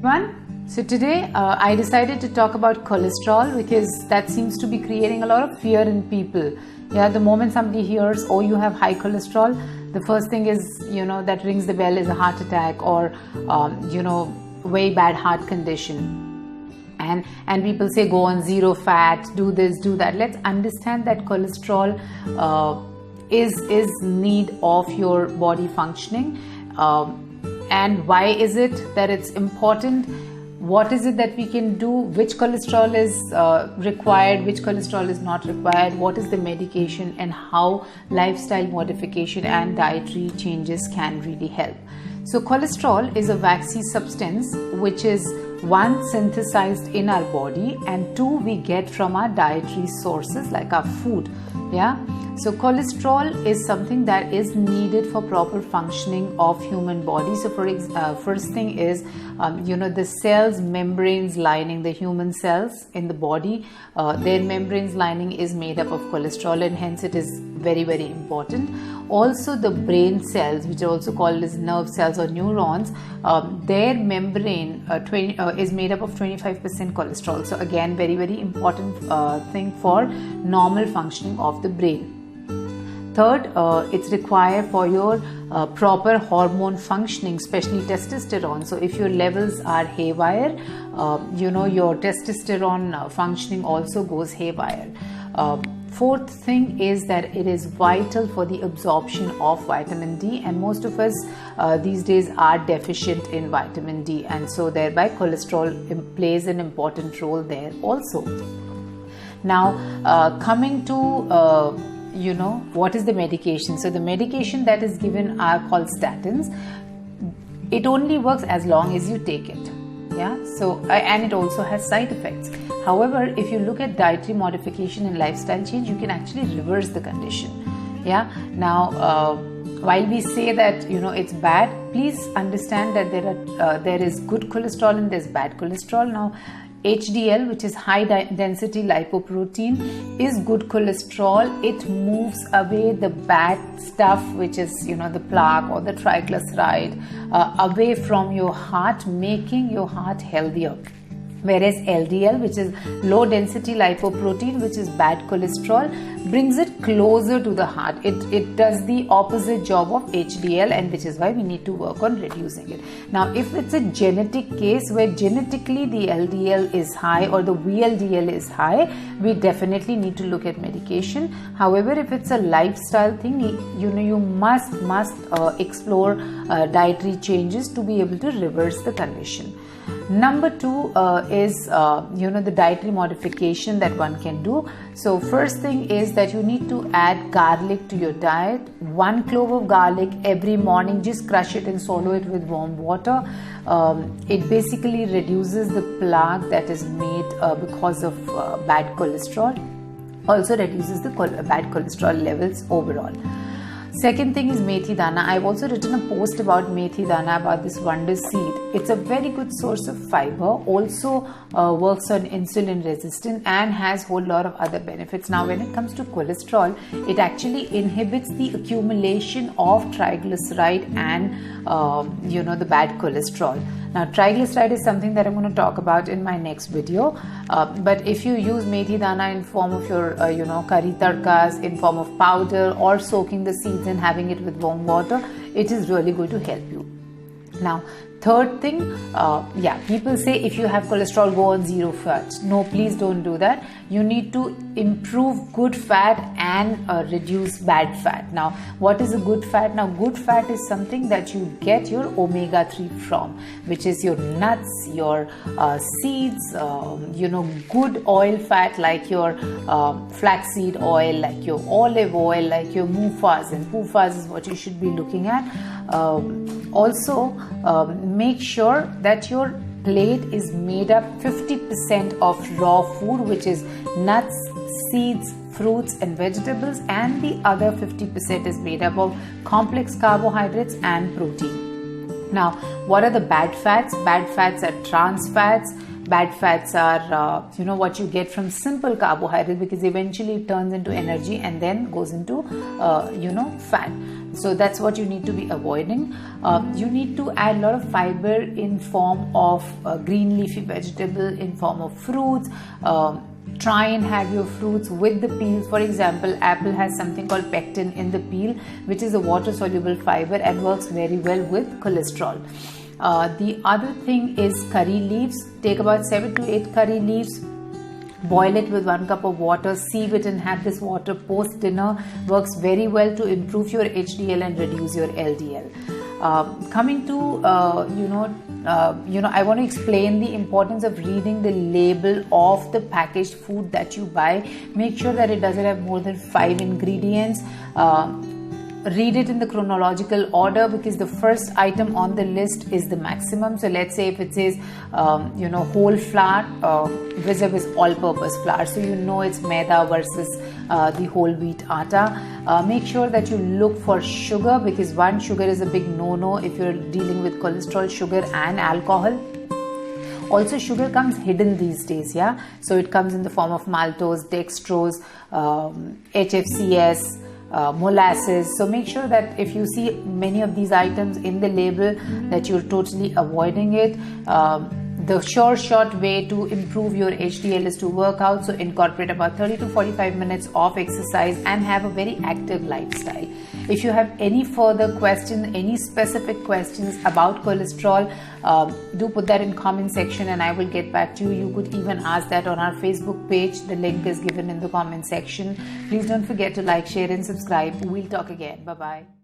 So today I decided to talk about cholesterol because that seems to be creating a lot of fear in people. Yeah, the moment somebody hears, oh, you have high cholesterol, the first thing is, that rings the bell is a heart attack or, very bad heart condition. And people say go on zero fat, do this, do that. Let's understand that cholesterol is need of your body functioning. And why is it that it's important? What is it that we can do? Which cholesterol is required? Which cholesterol is not required? What is the medication? And how lifestyle modification and dietary changes can really help. So cholesterol is a waxy substance which is one, synthesized in our body, and two, we get from our dietary sources like our food. Yeah. So cholesterol is something that is needed for proper functioning of human body. So first thing is, the cells, membranes lining the human cells in the body, their membranes lining is made up of cholesterol, and hence it is very, very important. Also the brain cells, which are also called as nerve cells or neurons, their membrane is made up of 25% cholesterol. So again, very, very important thing for normal functioning of the brain. Third, it's required for your proper hormone functioning, especially testosterone. So if your levels are haywire, your testosterone functioning also goes haywire. Fourth thing is that it is vital for the absorption of vitamin D, and most of us these days are deficient in vitamin D, and so thereby cholesterol plays an important role there also. Now coming to what is the medication? So the medication that is given are called statins. It only works as long as you take it. Yeah. So and it also has side effects. However, if you look at dietary modification and lifestyle change, you can actually reverse the condition. Yeah. Now while we say that it's bad, please understand that there is good cholesterol and there's bad cholesterol. Now HDL, which is high density lipoprotein, is good cholesterol. It moves away the bad stuff, which is the plaque or the triglyceride, away from your heart, making your heart healthier. Whereas LDL, which is low density lipoprotein, which is bad cholesterol, brings it closer to the heart. It does the opposite job of HDL, and which is why we need to work on reducing it. Now, if it's a genetic case where genetically the LDL is high or the VLDL is high, we definitely need to look at medication. However, if it's a lifestyle thing, you must explore dietary changes to be able to reverse the condition. Number two is the dietary modification that one can do. So first thing is that you need to add garlic to your diet. 1 clove of garlic every morning. Just crush it and swallow it with warm water. It basically reduces the plaque that is made because of bad cholesterol. Also reduces the bad cholesterol levels overall. Second thing is methi dana. I've also written a post about methi dana, about this wonder seed. It's a very good source of fiber, also works on insulin resistance and has a whole lot of other benefits. Now when it comes to cholesterol, it actually inhibits the accumulation of triglyceride and the bad cholesterol. Now triglyceride is something that I'm going to talk about in my next video, but if you use methi dana in form of your curry tadkas, in form of powder, or soaking the seeds and having it with warm water, it is really going to help you. Now third thing, people say if you have cholesterol, go on zero fat. No, please don't do that. You need to improve good fat and reduce bad fat. Now, what is a good fat? Now, good fat is something that you get your omega-3 from, which is your nuts, your seeds, good oil fat like your flaxseed oil, like your olive oil, like your mufas, and pufas is what you should be looking at. Also, make sure that your plate is made up 50% of raw food, which is nuts, seeds, fruits and vegetables, and the other 50% is made up of complex carbohydrates and protein. Now, what are the bad fats? Bad fats are trans fats. Bad fats are, what you get from simple carbohydrates, because eventually it turns into energy and then goes into, fat. So that's what you need to be avoiding. You need to add a lot of fiber in form of green leafy vegetable, in form of fruits. Try and have your fruits with the peels. For example, apple has something called pectin in the peel, which is a water soluble fiber and works very well with cholesterol. The other thing is curry leaves. Take about 7 to 8 curry leaves, boil it with 1 cup of water, sieve it and have this water post dinner. Works very well to improve your HDL and reduce your LDL. Coming to I want to explain the importance of reading the label of the packaged food that you buy. Make sure that it doesn't have more than 5 ingredients. Read it in the chronological order, because the first item on the list is the maximum. So let's say if it says whole flour vis-a-vis all-purpose flour, so you know it's maida versus the whole wheat atta. Make sure that you look for sugar, because one, sugar is a big no-no if you're dealing with cholesterol, sugar and alcohol. Also, sugar comes hidden these days, yeah. So it comes in the form of maltose, dextrose, HFCS, molasses. So make sure that if you see many of these items in the label, that you're totally avoiding it. The short way to improve your HDL is to work out. So incorporate about 30 to 45 minutes of exercise and have a very active lifestyle. If you have any further questions, any specific questions about cholesterol, do put that in comment section and I will get back to you. You could even ask that on our Facebook page. The link is given in the comment section. Please don't forget to like, share and subscribe. We'll talk again. Bye-bye.